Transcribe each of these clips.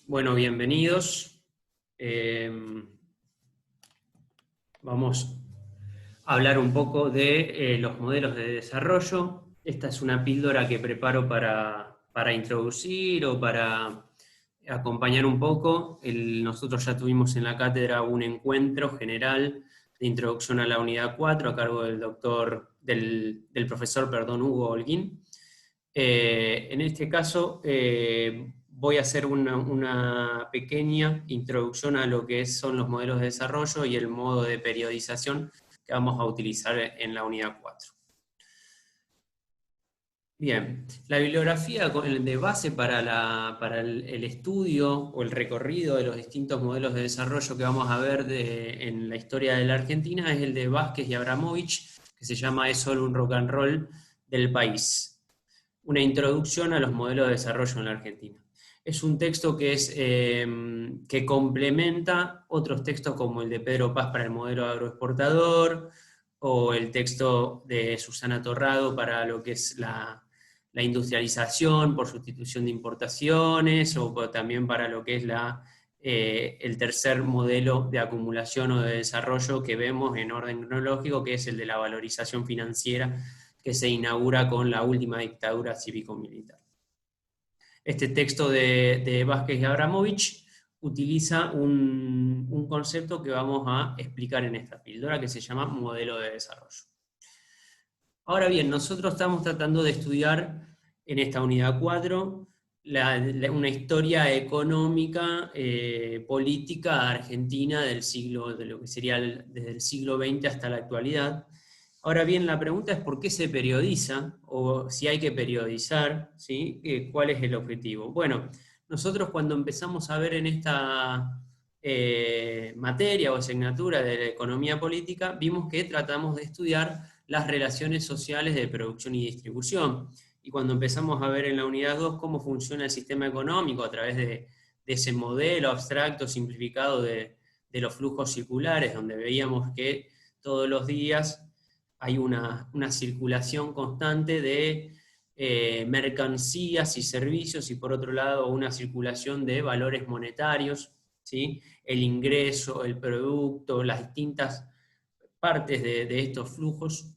Bueno, bienvenidos. Vamos a hablar un poco de los modelos de desarrollo. Esta es una píldora que preparo para introducir o para acompañar un poco. Nosotros ya tuvimos en la cátedra un encuentro general de introducción a la unidad 4 a cargo del profesor, Hugo Holguín. En este caso voy a hacer una pequeña introducción a lo que son los modelos de desarrollo y el modo de periodización que vamos a utilizar en la unidad 4. Bien, la bibliografía de base para el estudio o el recorrido de los distintos modelos de desarrollo que vamos a ver en la historia de la Argentina es el de Vázquez y Abramovich, que se llama Es solo un rock and roll del país. Una introducción a los modelos de desarrollo en la Argentina. Es un texto que complementa otros textos como el de Pedro Paz para el modelo agroexportador, o el texto de Susana Torrado para lo que es la industrialización por sustitución de importaciones, o también para lo que es el tercer modelo de acumulación o de desarrollo que vemos en orden cronológico, que es el de la valorización financiera, que se inaugura con la última dictadura cívico-militar. Este texto de Vázquez y Abramovich utiliza un concepto que vamos a explicar en esta píldora, que se llama modelo de desarrollo. Ahora bien, nosotros estamos tratando de estudiar en esta unidad 4 una historia económica, política argentina de lo que sería desde el siglo XX hasta la actualidad. Ahora bien, la pregunta es por qué se periodiza, o si hay que periodizar, ¿sí? ¿Cuál es el objetivo? Bueno, nosotros cuando empezamos a ver en esta materia o asignatura de la economía política, vimos que tratamos de estudiar las relaciones sociales de producción y distribución. Y cuando empezamos a ver en la unidad 2 cómo funciona el sistema económico a través de ese modelo abstracto, simplificado de los flujos circulares, donde veíamos que todos los días hay una circulación constante de mercancías y servicios, y por otro lado una circulación de valores monetarios, ¿sí? El ingreso, el producto, las distintas partes de estos flujos.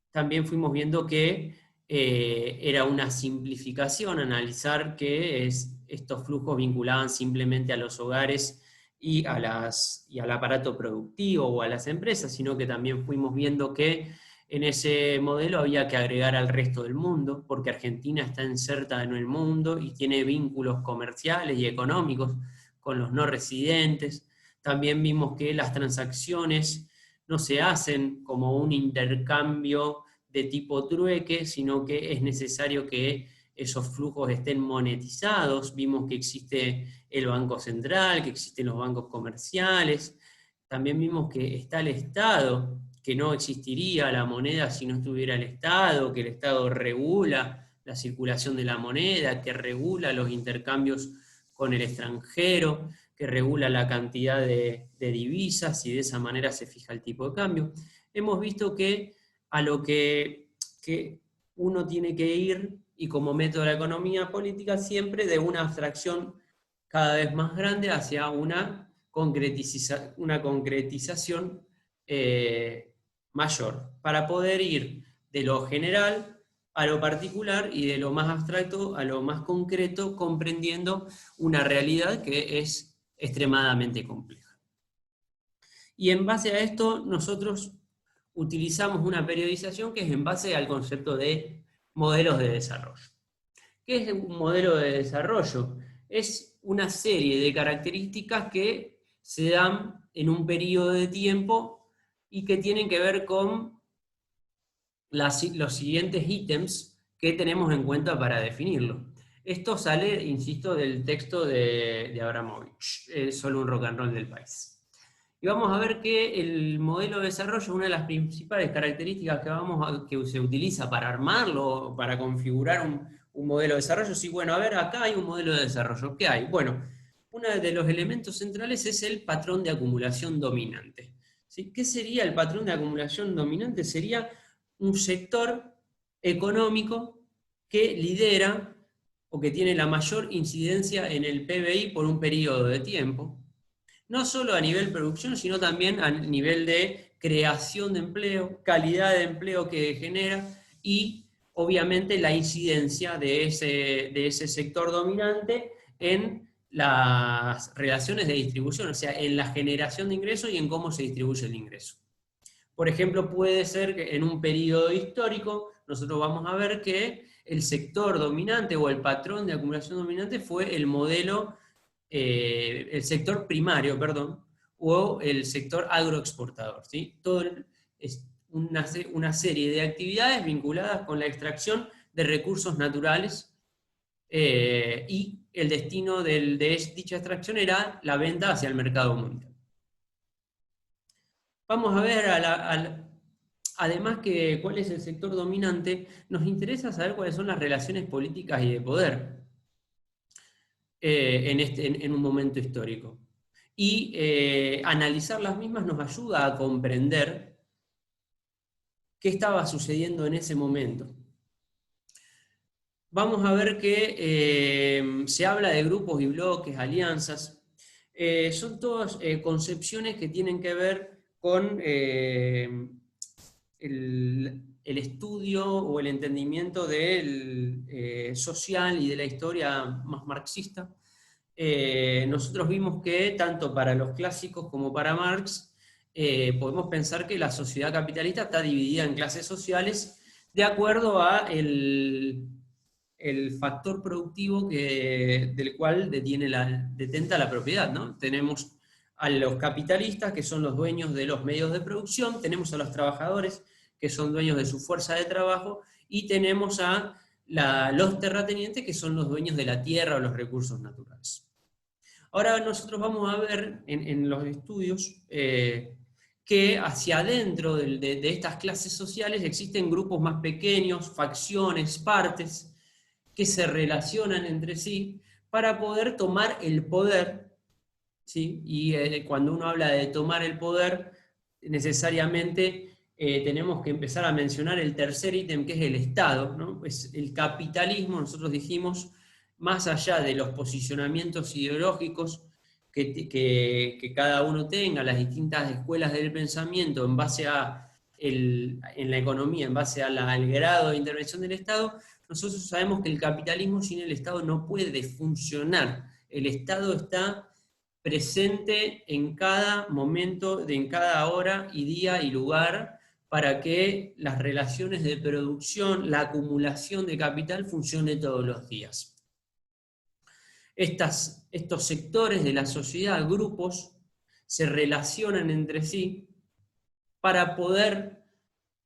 También fuimos viendo que era una simplificación analizar que estos flujos vinculaban simplemente a los hogares y al aparato productivo o a las empresas, sino que también fuimos viendo que en ese modelo había que agregar al resto del mundo, porque Argentina está inserta en el mundo y tiene vínculos comerciales y económicos con los no residentes. También vimos que las transacciones no se hacen como un intercambio de tipo trueque, sino que es necesario que esos flujos estén monetizados. Vimos que existe el Banco Central, que existen los bancos comerciales. También vimos que está el Estado, que no existiría la moneda si no estuviera el Estado, que el Estado regula la circulación de la moneda, que regula los intercambios con el extranjero, que regula la cantidad de divisas y de esa manera se fija el tipo de cambio. Hemos visto que a lo que uno tiene que ir, y como método de la economía política, siempre de una abstracción cada vez más grande hacia una concretización mayor, para poder ir de lo general a lo particular y de lo más abstracto a lo más concreto, comprendiendo una realidad que es extremadamente compleja. Y en base a esto nosotros utilizamos una periodización que es en base al concepto de modelos de desarrollo. ¿Qué es un modelo de desarrollo? Es una serie de características que se dan en un periodo de tiempo y que tienen que ver con los siguientes ítems que tenemos en cuenta para definirlo. Esto sale, insisto, del texto de Abramovich, solo un rock and roll del país. Y vamos a ver que el modelo de desarrollo, una de las principales características que se utiliza para armarlo, para configurar un modelo de desarrollo, sí, bueno, a ver, acá hay un modelo de desarrollo. ¿Qué hay? Bueno, uno de los elementos centrales es el patrón de acumulación dominante. ¿Sí? ¿Qué sería el patrón de acumulación dominante? Sería un sector económico que lidera o que tiene la mayor incidencia en el PBI por un periodo de tiempo, no solo a nivel producción, sino también a nivel de creación de empleo, calidad de empleo que genera y obviamente la incidencia de ese sector dominante en las relaciones de distribución, o sea, en la generación de ingresos y en cómo se distribuye el ingreso. Por ejemplo, puede ser que en un periodo histórico nosotros vamos a ver que el sector dominante o el patrón de acumulación dominante fue el modelo, el sector primario, perdón, o el sector agroexportador, ¿sí? Todo es una serie de actividades vinculadas con la extracción de recursos naturales, y el destino de dicha extracción era la venta hacia el mercado mundial. Vamos a ver, además que cuál es el sector dominante, nos interesa saber cuáles son las relaciones políticas y de poder en un momento histórico. Y analizar las mismas nos ayuda a comprender qué estaba sucediendo en ese momento. Vamos a ver que se habla de grupos y bloques, alianzas. Son todas concepciones que tienen que ver con el estudio o el entendimiento del social y de la historia más marxista. Nosotros vimos que tanto para los clásicos como para Marx, podemos pensar que la sociedad capitalista está dividida en clases sociales de acuerdo a el factor productivo del cual detenta la propiedad, ¿no? Tenemos a los capitalistas, que son los dueños de los medios de producción, tenemos a los trabajadores, que son dueños de su fuerza de trabajo, y tenemos a los terratenientes, que son los dueños de la tierra o los recursos naturales. Ahora nosotros vamos a ver en los estudios que hacia adentro de estas clases sociales existen grupos más pequeños, facciones, partes, que se relacionan entre sí para poder tomar el poder, ¿sí? Y cuando uno habla de tomar el poder, necesariamente tenemos que empezar a mencionar el tercer ítem, que es el Estado, ¿no? Pues el capitalismo, nosotros dijimos, más allá de los posicionamientos ideológicos que cada uno tenga, las distintas escuelas del pensamiento en base en la economía, en base al grado de intervención del Estado, nosotros sabemos que el capitalismo sin el Estado no puede funcionar. El Estado está presente en cada momento, en cada hora y día y lugar, para que las relaciones de producción, la acumulación de capital funcione todos los días. Estos sectores de la sociedad, grupos, se relacionan entre sí para poder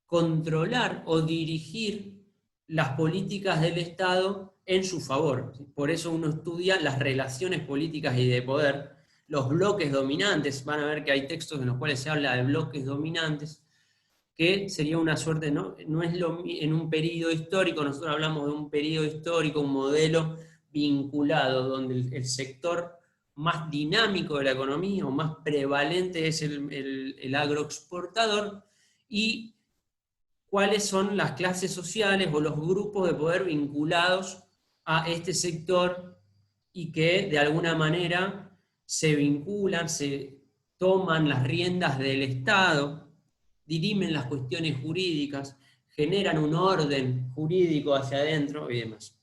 controlar o dirigir las políticas del Estado en su favor. Por eso uno estudia las relaciones políticas y de poder, los bloques dominantes. Van a ver que hay textos en los cuales se habla de bloques dominantes, que sería una suerte, no es en un periodo histórico, nosotros hablamos de un periodo histórico, un modelo vinculado, donde el sector más dinámico de la economía o más prevalente es el agroexportador, y cuáles son las clases sociales o los grupos de poder vinculados a este sector y que de alguna manera se vinculan, se toman las riendas del Estado, dirimen las cuestiones jurídicas, generan un orden jurídico hacia adentro y demás.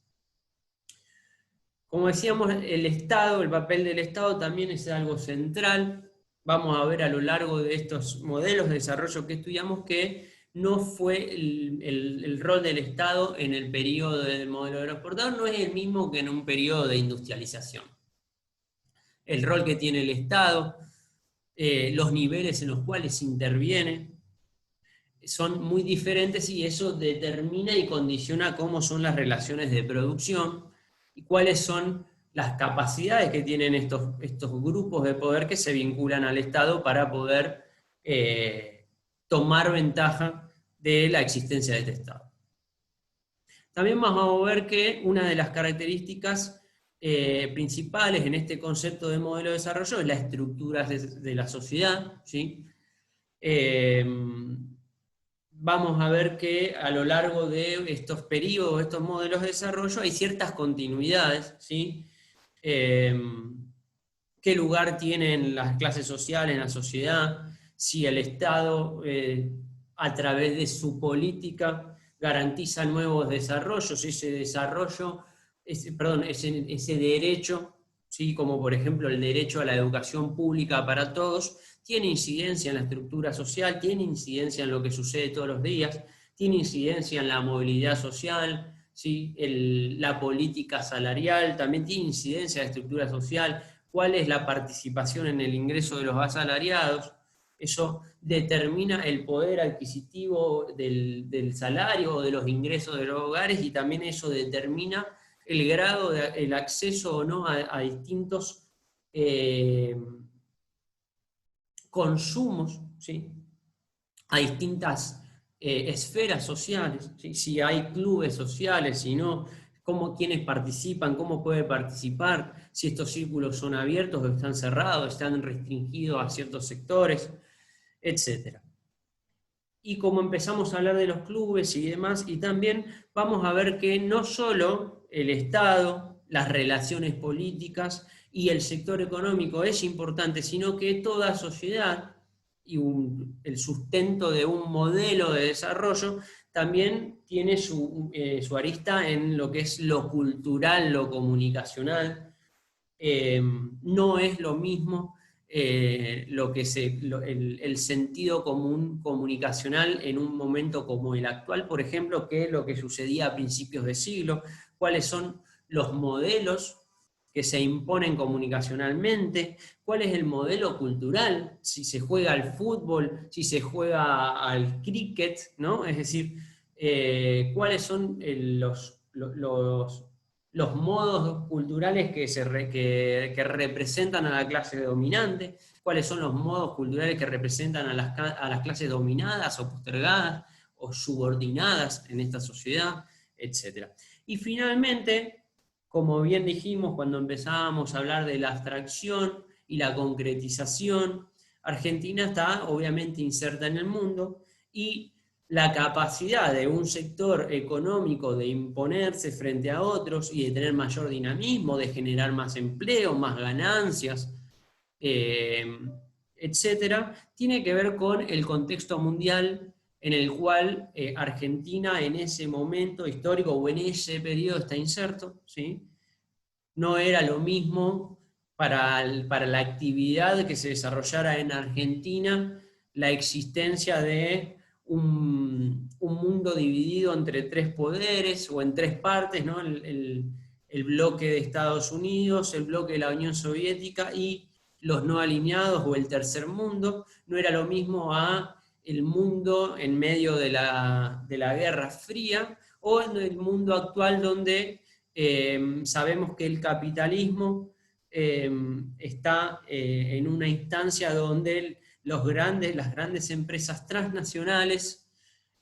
Como decíamos, el Estado, el papel del Estado también es algo central. Vamos a ver a lo largo de estos modelos de desarrollo que estudiamos que no fue el rol del Estado en el periodo del modelo agroexportador, no es el mismo que en un periodo de industrialización. El rol que tiene el Estado, los niveles en los cuales interviene, son muy diferentes, y eso determina y condiciona cómo son las relaciones de producción y cuáles son las capacidades que tienen estos grupos de poder que se vinculan al Estado para poder tomar ventaja de la existencia de este Estado. También vamos a ver que una de las características principales en este concepto de modelo de desarrollo es la estructura de la sociedad, ¿sí? vamos a ver que a lo largo de estos periodos, estos modelos de desarrollo, hay ciertas continuidades, ¿sí? ¿Qué lugar tienen las clases sociales en la sociedad? Si el Estado, a través de su política, garantiza nuevos desarrollos, ese desarrollo, ese derecho, ¿sí? Como por ejemplo el derecho a la educación pública para todos, tiene incidencia en la estructura social, tiene incidencia en lo que sucede todos los días, tiene incidencia en la movilidad social, ¿sí? La política salarial, también tiene incidencia en la estructura social, cuál es la participación en el ingreso de los asalariados. Eso determina el poder adquisitivo del salario o de los ingresos de los hogares, y también eso determina el grado el acceso o no a distintos consumos, ¿sí? A distintas esferas sociales, ¿sí? Si hay clubes sociales, si no, quiénes participan, cómo puede participar, si estos círculos son abiertos o están cerrados, están restringidos a ciertos sectores, etc. Y como empezamos a hablar de los clubes y demás, y también vamos a ver que no solo el Estado, las relaciones políticas y el sector económico es importante, sino que toda sociedad y el sustento de un modelo de desarrollo también tiene su arista en lo que es lo cultural, lo comunicacional. No es lo mismo el sentido común comunicacional en un momento como el actual, por ejemplo, que lo que sucedía a principios de siglo, cuáles son los modelos que se imponen comunicacionalmente, cuál es el modelo cultural, si se juega al fútbol, si se juega al cricket, ¿no? Es decir, cuáles son los modos culturales que representan a la clase dominante, cuáles son los modos culturales que representan a las clases dominadas o postergadas o subordinadas en esta sociedad, etc. Y finalmente, como bien dijimos cuando empezábamos a hablar de la abstracción y la concretización, Argentina está obviamente inserta en el mundo, y la capacidad de un sector económico de imponerse frente a otros y de tener mayor dinamismo, de generar más empleo, más ganancias, etcétera, tiene que ver con el contexto mundial en el cual Argentina en ese momento histórico o en ese periodo está inserto, ¿sí? No era lo mismo para la actividad que se desarrollara en Argentina la existencia de un mundo dividido entre tres poderes o en tres partes, ¿no? El bloque de Estados Unidos, el bloque de la Unión Soviética y los no alineados o el tercer mundo. No era lo mismo a el mundo en medio de la Guerra Fría o en el mundo actual donde sabemos que el capitalismo está en una instancia donde las grandes empresas transnacionales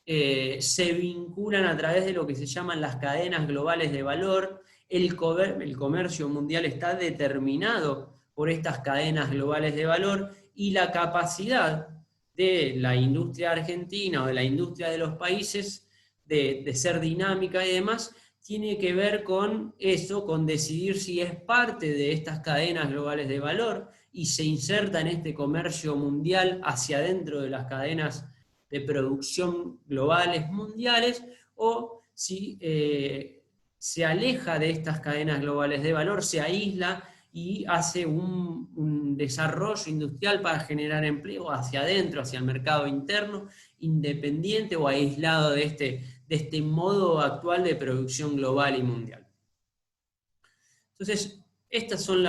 se vinculan a través de lo que se llaman las cadenas globales de valor. El comercio mundial está determinado por estas cadenas globales de valor, y la capacidad de la industria argentina o de la industria de los países de ser dinámica y demás, tiene que ver con eso, con decidir si es parte de estas cadenas globales de valor y se inserta en este comercio mundial hacia adentro de las cadenas de producción globales mundiales, o si se aleja de estas cadenas globales de valor, se aísla y hace un desarrollo industrial para generar empleo hacia adentro, hacia el mercado interno, independiente o aislado de este modo actual de producción global y mundial. Entonces, estas son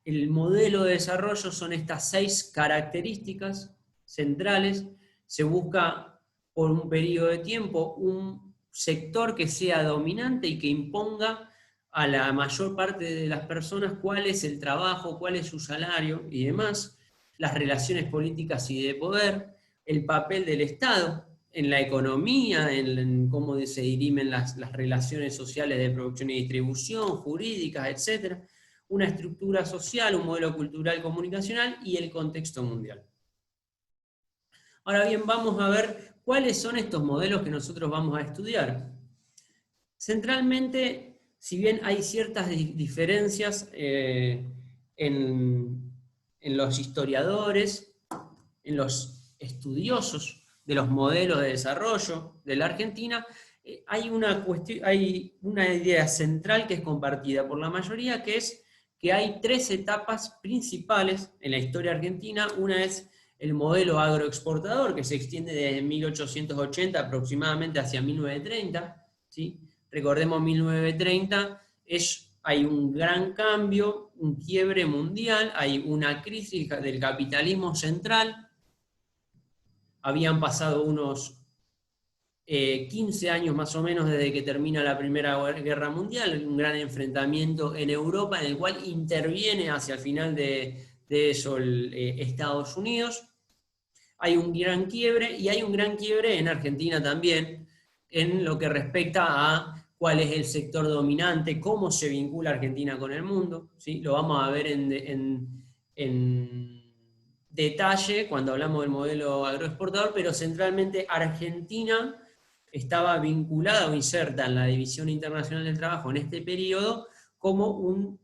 el modelo de desarrollo, son estas 6 características centrales. Se busca por un periodo de tiempo un sector que sea dominante y que imponga a la mayor parte de las personas cuál es el trabajo, cuál es su salario y demás, las relaciones políticas y de poder, el papel del Estado en la economía, en cómo se dirimen las relaciones sociales de producción y distribución, jurídicas, etc., una estructura social, un modelo cultural comunicacional y el contexto mundial. Ahora bien, vamos a ver ¿Cuáles son estos modelos que nosotros vamos a estudiar? Centralmente, si bien hay ciertas diferencias en los historiadores, en los estudiosos de los modelos de desarrollo de la Argentina, hay una idea central que es compartida por la mayoría, que es que hay tres etapas principales en la historia argentina. Una es el modelo agroexportador, que se extiende desde 1880 aproximadamente hacia 1930, ¿sí? Recordemos 1930, hay un gran cambio, un quiebre mundial, hay una crisis del capitalismo central. Habían pasado unos 15 años más o menos desde que termina la Primera Guerra Mundial, un gran enfrentamiento en Europa en el cual interviene hacia el final de eso Estados Unidos. Hay un gran quiebre, y hay un gran quiebre en Argentina también, en lo que respecta a cuál es el sector dominante, cómo se vincula Argentina con el mundo, ¿sí? Lo vamos a ver en detalle cuando hablamos del modelo agroexportador, pero centralmente Argentina estaba vinculada o inserta en la División Internacional del Trabajo en este periodo como un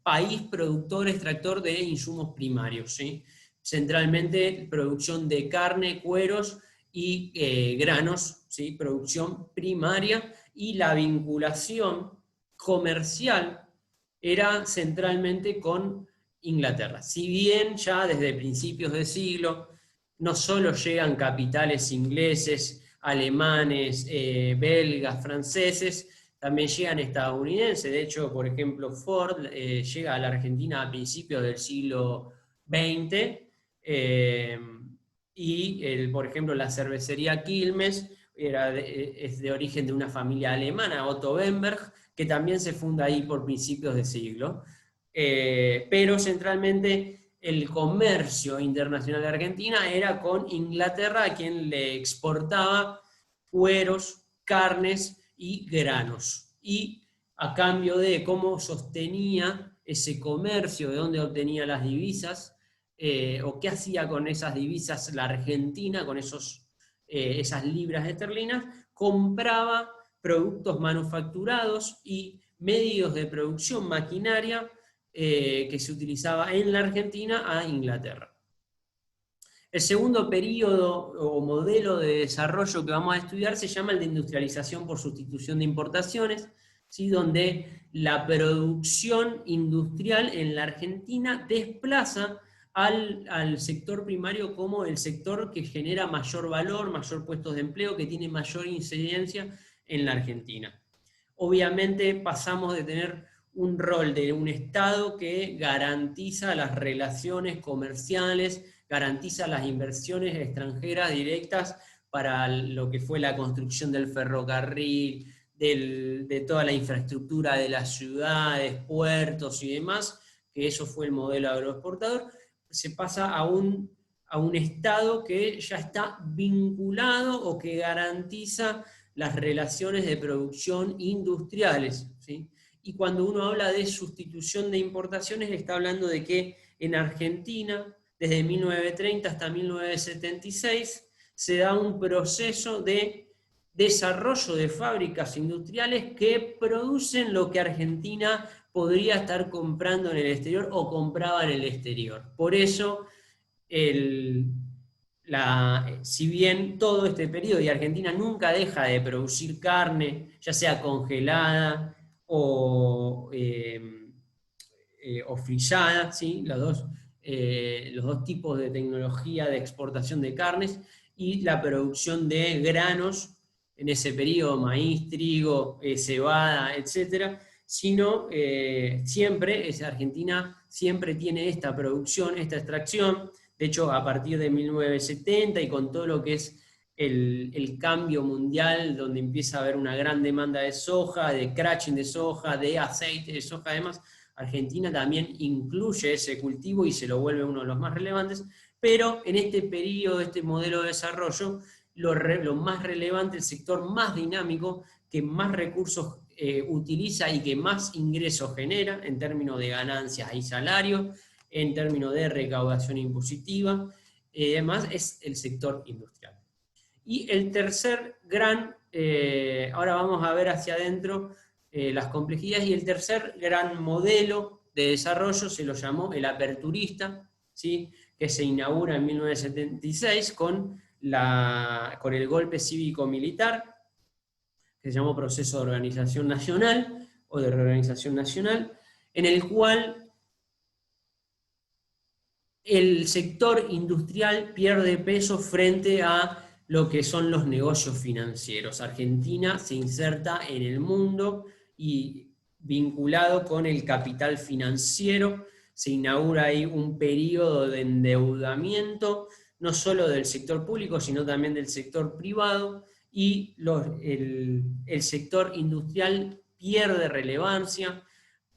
país productor, extractor de insumos primarios, ¿sí? Centralmente producción de carne, cueros y granos, ¿sí? Producción primaria, y la vinculación comercial era centralmente con Inglaterra. Si bien ya desde principios de siglo no solo llegan capitales ingleses, alemanes, belgas, franceses, también llegan estadounidenses. De hecho, por ejemplo, Ford llega a la Argentina a principios del siglo XX, por ejemplo, la cervecería Quilmes es de origen de una familia alemana, Otto Bemberg, que también se funda ahí por principios de siglo. Pero centralmente el comercio internacional de Argentina era con Inglaterra, a quien le exportaba cueros, carnes y granos. Y a cambio de cómo sostenía ese comercio, de dónde obtenía las divisas, o qué hacía con esas divisas la Argentina, con esas libras esterlinas, compraba productos manufacturados y medios de producción, maquinaria, que se utilizaba en la Argentina a Inglaterra. El segundo periodo o modelo de desarrollo que vamos a estudiar se llama el de industrialización por sustitución de importaciones, ¿sí? Donde la producción industrial en la Argentina desplaza al sector primario como el sector que genera mayor valor, mayor puestos de empleo, que tiene mayor incidencia en la Argentina. Obviamente pasamos de tener un rol de un Estado que garantiza las relaciones comerciales, garantiza las inversiones extranjeras directas para lo que fue la construcción del ferrocarril, de toda la infraestructura de las ciudades, puertos y demás, que eso fue el modelo agroexportador. Se pasa a un Estado que ya está vinculado o que garantiza las relaciones de producción industriales, ¿sí? Y cuando uno habla de sustitución de importaciones, está hablando de que en Argentina, desde 1930 hasta 1976, se da un proceso de desarrollo de fábricas industriales que producen lo que Argentina podría estar comprando en el exterior o compraba en el exterior. Por eso, si bien todo este periodo, y Argentina nunca deja de producir carne, ya sea congelada o frillada, ¿sí? Los dos tipos de tecnología de exportación de carnes, y la producción de granos en ese periodo, maíz, trigo, cebada, etc. Sino Argentina siempre tiene esta producción, esta extracción. De hecho, a partir de 1970 y con todo lo que es el cambio mundial, donde empieza a haber una gran demanda de soja, de crushing de soja, de aceite de soja, además, Argentina también incluye ese cultivo y se lo vuelve uno de los más relevantes. Pero en este periodo, este modelo de desarrollo, lo más relevante, el sector más dinámico, que más recursos utiliza y que más ingresos genera en términos de ganancias y salarios, en términos de recaudación impositiva, además es el sector industrial. Y el tercer gran, ahora vamos a ver hacia adentro las complejidades, y el tercer gran modelo de desarrollo se lo llamó el aperturista, ¿sí? Que se inaugura en 1976 con el golpe cívico-militar, que se llamó Proceso de Organización Nacional, o de Reorganización Nacional, en el cual el sector industrial pierde peso frente a lo que son los negocios financieros. Argentina se inserta en el mundo y vinculado con el capital financiero, se inaugura ahí un periodo de endeudamiento, no solo del sector público, sino también del sector privado, y el sector industrial pierde relevancia.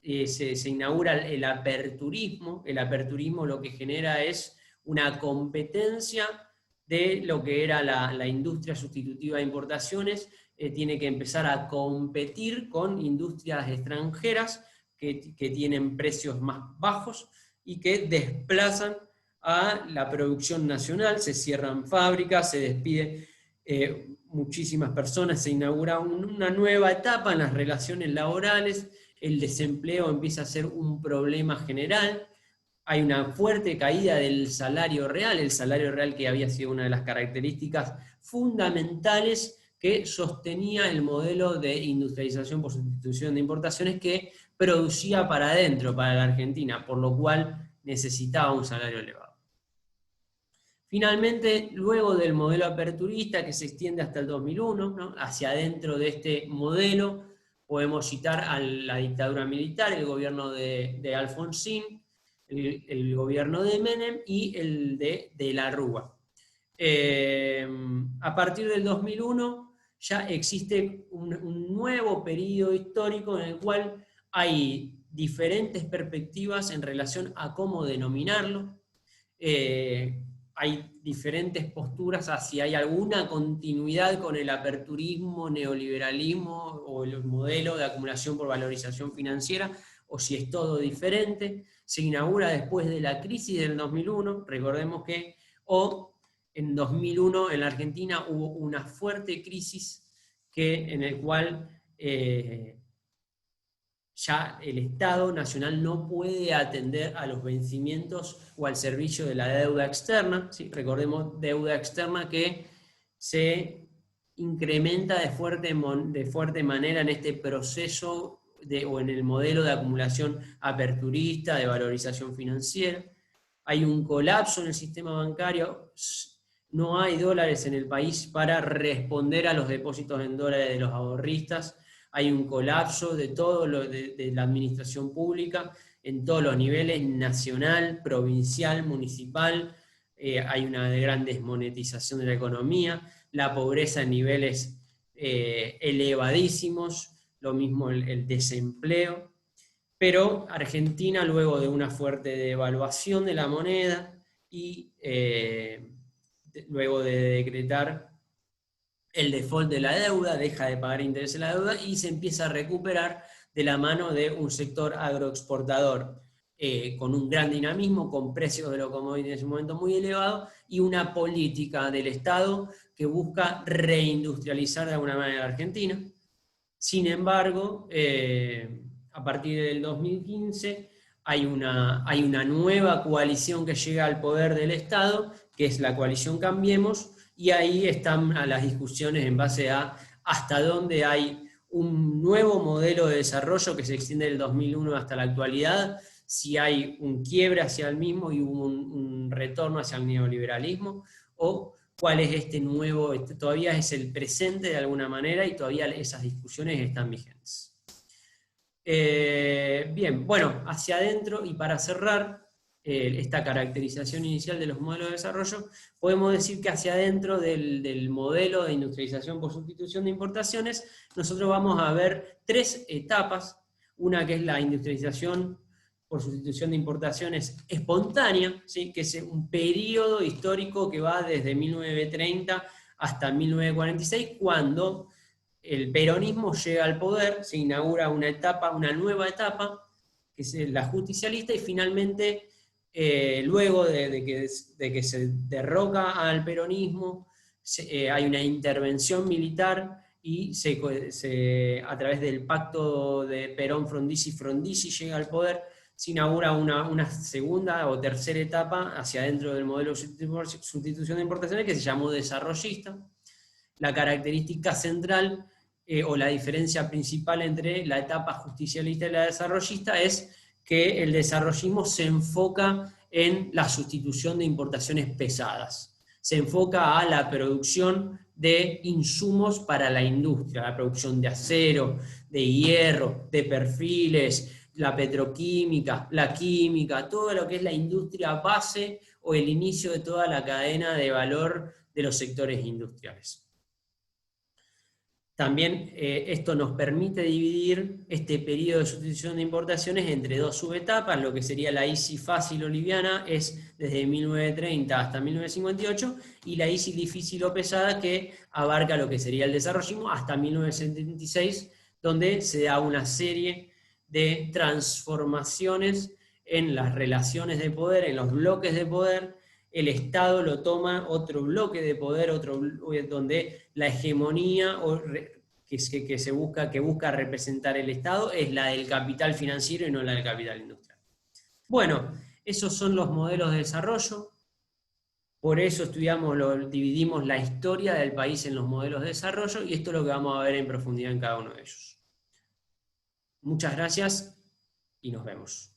Se inaugura el aperturismo. El aperturismo lo que genera es una competencia de lo que era la industria sustitutiva de importaciones, tiene que empezar a competir con industrias extranjeras que tienen precios más bajos y que desplazan a la producción nacional, se cierran fábricas, se despide muchísimas personas, se inaugura una nueva etapa en las relaciones laborales, el desempleo empieza a ser un problema general, hay una fuerte caída del salario real, el salario real que había sido una de las características fundamentales que sostenía el modelo de industrialización por sustitución de importaciones, que producía para adentro, para la Argentina, por lo cual necesitaba un salario elevado. Finalmente, luego del modelo aperturista, que se extiende hasta el 2001, ¿no? Hacia adentro de este modelo podemos citar a la dictadura militar, el gobierno de Alfonsín, el gobierno de Menem y el de la Rúa. A partir del 2001 ya existe un nuevo periodo histórico en el cual hay diferentes perspectivas en relación a cómo denominarlo. Hay diferentes posturas a si hay alguna continuidad con el aperturismo, neoliberalismo o el modelo de acumulación por valorización financiera, o si es todo diferente. Se inaugura después de la crisis del 2001, recordemos que en 2001 en la Argentina hubo una fuerte crisis en el cual ya el Estado Nacional no puede atender a los vencimientos o al servicio de la deuda externa, ¿sí? Recordemos, deuda externa que se incrementa de fuerte manera en este proceso o en el modelo de acumulación aperturista, de valorización financiera. Hay un colapso en el sistema bancario, no hay dólares en el país para responder a los depósitos en dólares de los ahorristas, hay un colapso de todo de la administración pública en todos los niveles, nacional, provincial, municipal, hay una gran desmonetización de la economía, la pobreza en niveles elevadísimos, lo mismo el desempleo, pero Argentina, luego de una fuerte devaluación de la moneda y luego de decretar el default de la deuda, deja de pagar intereses de la deuda y se empieza a recuperar de la mano de un sector agroexportador con un gran dinamismo, con precios de los commodities en ese momento muy elevados y una política del Estado que busca reindustrializar de alguna manera la Argentina. Sin embargo, a partir del 2015 hay una nueva coalición que llega al poder del Estado, que es la coalición Cambiemos, y ahí están a las discusiones en base a hasta dónde hay un nuevo modelo de desarrollo que se extiende del 2001 hasta la actualidad, si hay un quiebre hacia el mismo y un retorno hacia el neoliberalismo, o cuál es este nuevo, todavía es el presente de alguna manera y todavía esas discusiones están vigentes. Bien, bueno, hacia adentro y para cerrar esta caracterización inicial de los modelos de desarrollo, podemos decir que hacia adentro del modelo de industrialización por sustitución de importaciones, nosotros vamos a ver tres etapas, una que es la industrialización por sustitución de importaciones espontánea, ¿sí? Que es un periodo histórico que va desde 1930 hasta 1946, cuando el peronismo llega al poder, se inaugura una nueva etapa, que es la justicialista, y finalmente, luego de que se derroca al peronismo hay una intervención militar y a través del pacto de Perón-Frondizi llega al poder, se inaugura una segunda o tercera etapa hacia adentro del modelo de sustitución de importaciones que se llamó desarrollista. La característica central o la diferencia principal entre la etapa justicialista y la desarrollista es que el desarrollismo se enfoca en la sustitución de importaciones pesadas. Se enfoca a la producción de insumos para la industria, la producción de acero, de hierro, de perfiles, la petroquímica, la química, todo lo que es la industria base o el inicio de toda la cadena de valor de los sectores industriales. También esto nos permite dividir este periodo de sustitución de importaciones entre dos subetapas. Lo que sería la ISI fácil o liviana es desde 1930 hasta 1958, y la ISI difícil o pesada, que abarca lo que sería el desarrollismo hasta 1976, donde se da una serie de transformaciones en las relaciones de poder, en los bloques de poder. El Estado lo toma otro bloque de poder, donde la hegemonía que busca representar el Estado es la del capital financiero y no la del capital industrial. Bueno, esos son los modelos de desarrollo. Por eso dividimos la historia del país en los modelos de desarrollo, y esto es lo que vamos a ver en profundidad en cada uno de ellos. Muchas gracias y nos vemos.